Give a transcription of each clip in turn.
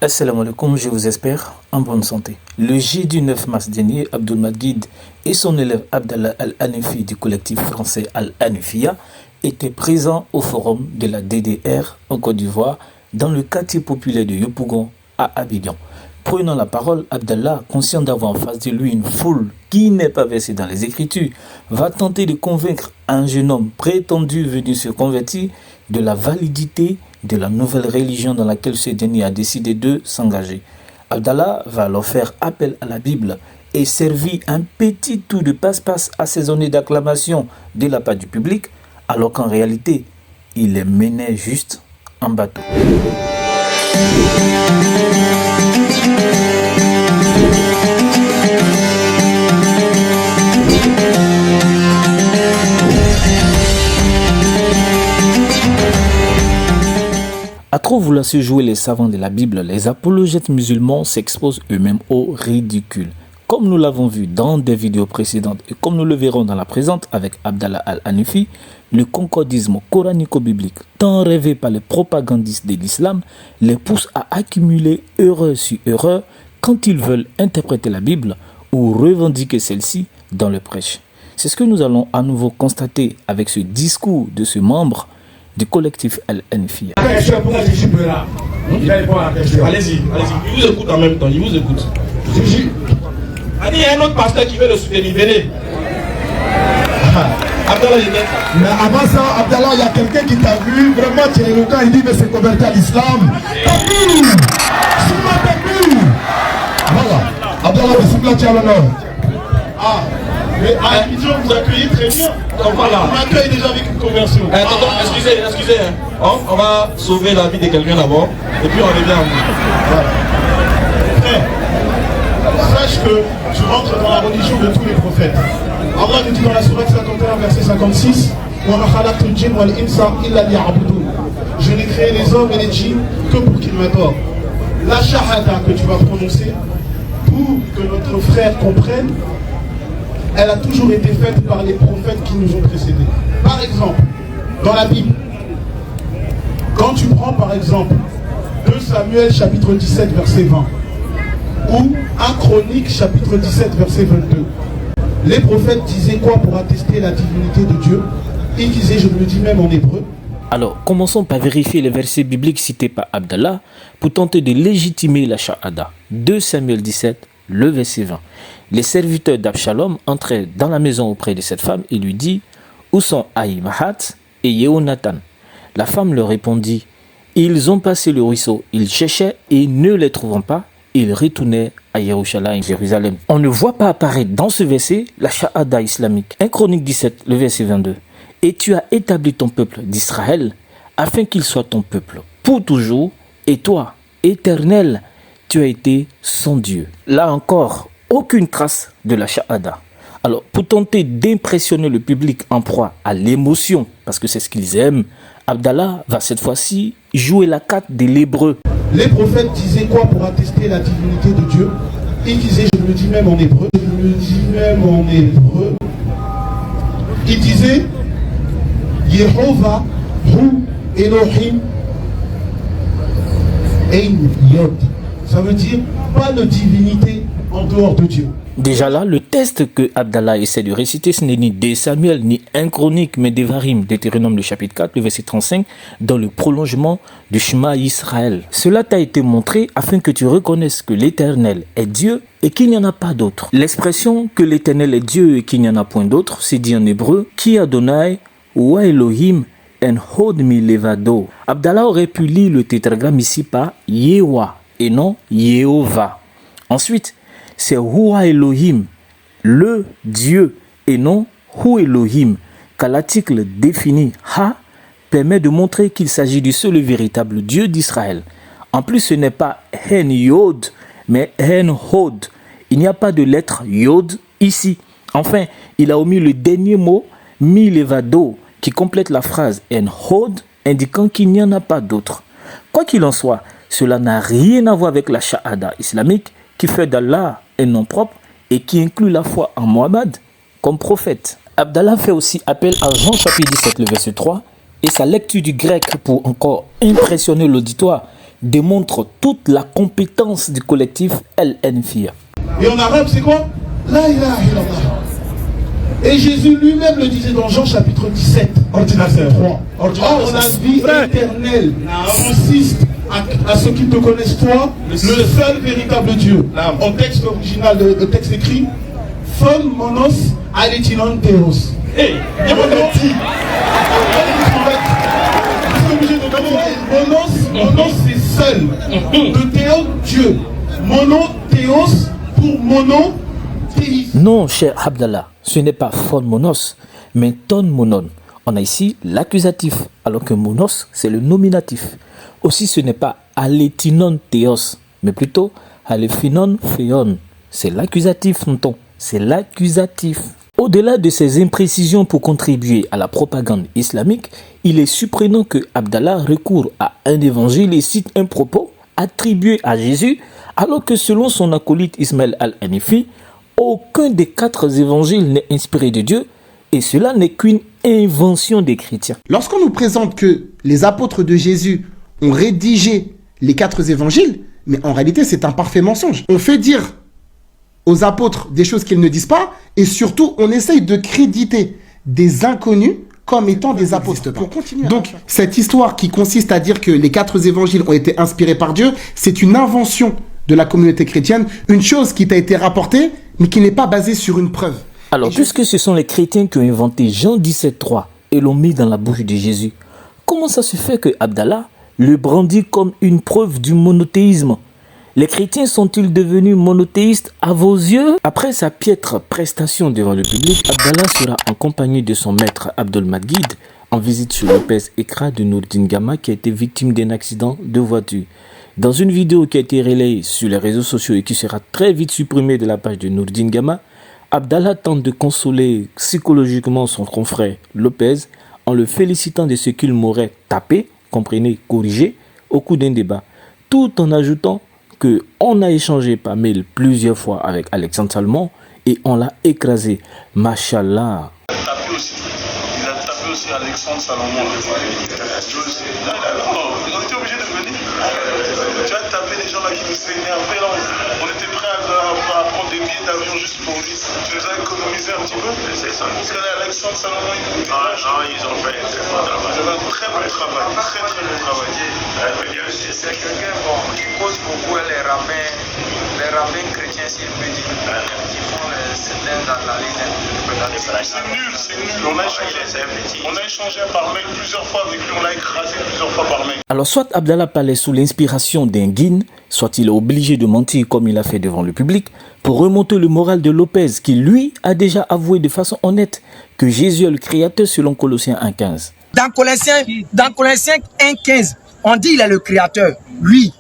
Assalamu alaikum, je vous espère en bonne santé. Le jeudi 9 mars dernier, Abdelmajid et son élève Abdallah Al-Hanifi du collectif français Al-Hanifia étaient présents au forum de la DDR en Côte d'Ivoire dans le quartier populaire de Yopougon à Abidjan. Prenant la parole, Abdallah, conscient d'avoir en face de lui une foule qui n'est pas versée dans les Écritures, va tenter de convaincre un jeune homme prétendu venu se convertir de la validité de la nouvelle religion dans laquelle ce dernier a décidé de s'engager. Abdallah va alors faire appel à la Bible et servir un petit tour de passe-passe assaisonné d'acclamations de la part du public, alors qu'en réalité, il les menait juste en bateau. À trop vouloir se jouer les savants de la Bible, les apologètes musulmans s'exposent eux-mêmes au ridicule. Comme nous l'avons vu dans des vidéos précédentes et comme nous le verrons dans la présente avec Abdallah Al-Hanifi, le concordisme coranico-biblique tant rêvé par les propagandistes de l'islam les pousse à accumuler erreur sur erreur quand ils veulent interpréter la Bible ou revendiquer celle-ci dans le prêche. C'est ce que nous allons à nouveau constater avec ce discours de ce membre du collectif Al-Hanifia. Allez-y, allez-y. Il vous écoute en même temps, il vous écoute. Il y a un autre pasteur qui veut le soutenir, venez. Abdallah, mais avant ça, Abdallah, il y a quelqu'un qui t'a vu, vraiment tu es éloquent, il dit mais c'est converti à l'islam. Takbir! Souma takbir! Voilà. Abdallah, bismillah, tu as l'honneur. Mais à Abidjan, vous accueillez très bien. Donc voilà. On accueille déjà avec une conversion. Attends, excusez. On va sauver la vie de quelqu'un d'abord. Et puis on revient à vous. Voilà. Frère, sache que tu rentres dans la religion de tous les prophètes. Allah nous dit dans la sourate 51, verset 56, je n'ai créé les hommes et les djinns que pour qu'ils m'adorent. La shahada que tu vas prononcer, pour que notre frère comprenne, elle a toujours été faite par les prophètes qui nous ont précédés. Par exemple, dans la Bible, quand tu prends par exemple 2 Samuel chapitre 17 verset 20 ou 1 Chronique chapitre 17 verset 22, les prophètes disaient quoi pour attester la divinité de Dieu? Ils disaient, je le dis même en hébreu. Alors, commençons par vérifier les versets bibliques cités par Abdallah pour tenter de légitimer la shahada. 2 Samuel 17, le verset 20. Les serviteurs d'Abshalom entraient dans la maison auprès de cette femme et lui dit « Où sont Ahimahat et Yehonatan ?» La femme leur répondit « Ils ont passé le ruisseau, ils cherchaient et ne les trouvant pas, ils retournaient à Jérusalem. » On ne voit pas apparaître dans ce verset la shahada islamique. 1 Chronique 17, le verset 22. « Et tu as établi ton peuple d'Israël afin qu'il soit ton peuple pour toujours, et toi, Éternel, tu as été son Dieu. » Là encore, aucune trace de la shahada. Alors, pour tenter d'impressionner le public en proie à l'émotion, parce que c'est ce qu'ils aiment, Abdallah va cette fois-ci jouer la carte de l'hébreu. Les prophètes disaient quoi pour attester la divinité de Dieu? Ils disaient, je le dis même en hébreu, ils disaient, Yehovah, Hu, Elohim, Ein Yod. Ça veut dire pas de divinité en dehors de Dieu. Déjà là, le texte que Abdallah essaie de réciter, ce n'est ni 2 Samuel, ni 1 Chronique, mais Devarim, Deutéronome, le chapitre 4, le verset 35, dans le prolongement du Shema Israël. Cela t'a été montré afin que tu reconnaisses que l'Éternel est Dieu et qu'il n'y en a pas d'autre. L'expression que l'Éternel est Dieu et qu'il n'y en a point d'autre, c'est dit en hébreu, Ki Adonai wa Elohim en hod mi levado. Abdallah aurait pu lire le tétragramme ici par Yehowa et non Yehovah. Ensuite, c'est Hua Elohim, le Dieu, et non Hu Elohim, car l'article défini Ha permet de montrer qu'il s'agit du seul et véritable Dieu d'Israël. En plus, ce n'est pas Hen Yod, mais Hen Hod. Il n'y a pas de lettre Yod ici. Enfin, il a omis le dernier mot, Mi Levado, qui complète la phrase En Hod, indiquant qu'il n'y en a pas d'autre. Quoi qu'il en soit, cela n'a rien à voir avec la shahada islamique qui fait d'Allah un nom propre et qui inclut la foi en Mohammed comme prophète. Abdallah fait aussi appel à Jean chapitre 17, le verset 3 et sa lecture du grec pour encore impressionner l'auditoire démontre toute la compétence du collectif El Enfia. Et en arabe, c'est quoi? La ilaha illallah. Et Jésus lui-même le disait dans Jean chapitre 17, verset 3. Or la vie éternelle consiste à ceux qui te connaissent toi, le seul véritable Dieu. En texte original, le texte écrit, Fon monos aletinon theos. Hey, monos c'est seul. Le théo, Dieu. Mono, théos pour mono. Non, cher Abdallah, ce n'est pas phon monos, mais ton monon. On a ici l'accusatif, alors que monos, c'est le nominatif. Aussi, ce n'est pas alétinon théos, mais plutôt alephinon féon. C'est l'accusatif, tonton. C'est l'accusatif. Au-delà de ces imprécisions pour contribuer à la propagande islamique, il est surprenant que Abdallah recourt à un évangile et cite un propos attribué à Jésus, alors que selon son acolyte Ismaël al-Hanifi, aucun des 4 évangiles n'est inspiré de Dieu, et cela n'est qu'une invention des chrétiens. Lorsqu'on nous présente que les apôtres de Jésus ont rédigé les 4 évangiles, mais en réalité c'est un parfait mensonge. On fait dire aux apôtres des choses qu'ils ne disent pas, et surtout on essaye de créditer des inconnus comme étant des apôtres. Pour continuer. Donc cette histoire qui consiste à dire que les 4 évangiles ont été inspirés par Dieu, c'est une invention de la communauté chrétienne, une chose qui t'a été rapportée, mais qui n'est pas basée sur une preuve. Alors, puisque ce sont les chrétiens qui ont inventé Jean 17,3 et l'ont mis dans la bouche de Jésus, comment ça se fait que Abdallah le brandit comme une preuve du monothéisme? Les chrétiens sont-ils devenus monothéistes à vos yeux? Après sa piètre prestation devant le public, Abdallah sera en compagnie de son maître Abdul Majid en visite chez Lopez Ekra de Nourdine Gama qui a été victime d'un accident de voiture. Dans une vidéo qui a été relayée sur les réseaux sociaux et qui sera très vite supprimée de la page de Nourdine Gama, Abdallah tente de consoler psychologiquement son confrère Lopez en le félicitant de ce qu'il m'aurait tapé, comprenez, corrigé, au cours d'un débat, tout en ajoutant qu'on a échangé par mail plusieurs fois avec Alexandre Salomon et on l'a écrasé. Machallah. Il a tapé aussi Alexandre Salomon. On était obligé de venir. Tu as tapé les gens là qui nous s'énervaient. On était prêts à prendre des billets d'avion juste pour lui. Tu nous as économisé un petit peu. C'est ça. Parce que Alexandre Salomon, non, ils ont fait un très bon travail. Ils ont fait un très bon travail. Très très bon travail. C'est quelqu'un qui cause beaucoup les rabbins chrétiens, s'il peut dire, qui font certaines analyses. C'est nul. On a échangé par mail plusieurs fois avec lui, on l'a écrasé plusieurs fois par mail. Alors soit Abdallah parlait sous l'inspiration d'un guine, soit il est obligé de mentir comme il a fait devant le public pour remonter le moral de Lopez qui lui a déjà avoué de façon honnête que Jésus est le créateur selon Colossiens 1,15. Dans Colossiens 1,15, on dit il est le créateur. Oui.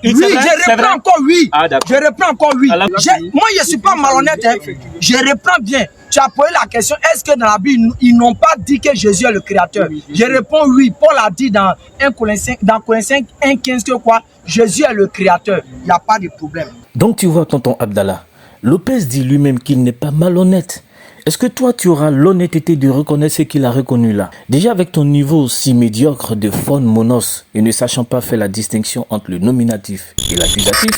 Oui, je reprends encore oui. Je reprends encore oui. Moi, je ne suis pas malhonnête. Hein. Je reprends bien. Tu as posé la question, est-ce que dans la Bible, ils n'ont pas dit que Jésus est le créateur? Je réponds oui. Paul a dit dans Colossiens 1,15 que quoi? Jésus est le créateur. Il n'y a pas de problème. Donc tu vois, tonton Abdallah, Lopez dit lui-même qu'il n'est pas malhonnête. Est-ce que toi, tu auras l'honnêteté de reconnaître ce qu'il a reconnu là? Déjà, avec ton niveau si médiocre de phon monos et ne sachant pas faire la distinction entre le nominatif et l'accusatif,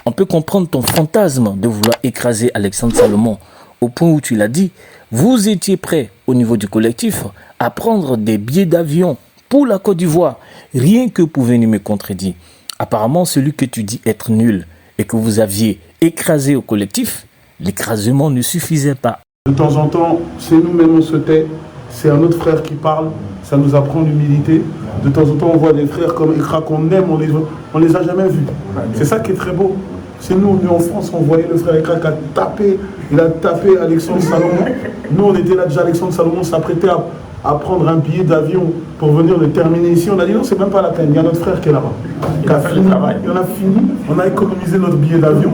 on peut comprendre ton fantasme de vouloir écraser Alexandre Salomon au point où tu l'as dit, vous étiez prêt au niveau du collectif à prendre des billets d'avion pour la Côte d'Ivoire, rien que pour venir me contredire. Apparemment, celui que tu dis être nul et que vous aviez écrasé au collectif, l'écrasement ne suffisait pas. De temps en temps, c'est nous-mêmes on se tait, c'est un autre frère qui parle, ça nous apprend l'humilité. De temps en temps, on voit des frères comme Ekra qu'on aime, on les a jamais vus. C'est ça qui est très beau. C'est nous en France, on voyait le frère Ekra qui a tapé, il a tapé Alexandre Salomon. Nous, on était là déjà, Alexandre Salomon s'apprêtait à prendre un billet d'avion pour venir le terminer ici. On a dit non, c'est même pas la peine, il y a notre frère qui est là-bas. Qui a fini, on a fini, on a économisé notre billet d'avion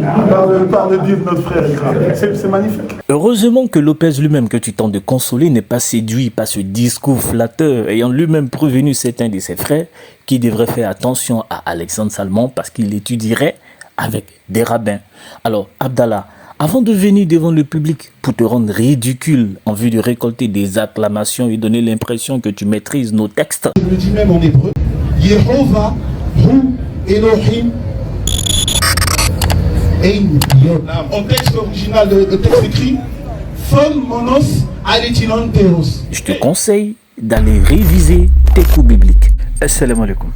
par le biais de notre frère Ekra. C'est magnifique. Heureusement que Lopez lui-même, que tu tentes de consoler, n'est pas séduit par ce discours flatteur, ayant lui-même prévenu certains de ses frères qui devraient faire attention à Alexandre Salomon parce qu'il étudierait avec des rabbins. Alors, Abdallah, avant de venir devant le public pour te rendre ridicule en vue de récolter des acclamations et donner l'impression que tu maîtrises nos textes. Je le dis même en hébreu, Yehovah Hu Elohim. En texte original, le texte écrit Fon monos aletinon theos. Je te conseille d'aller réviser tes cours bibliques. Assalamu alaikum.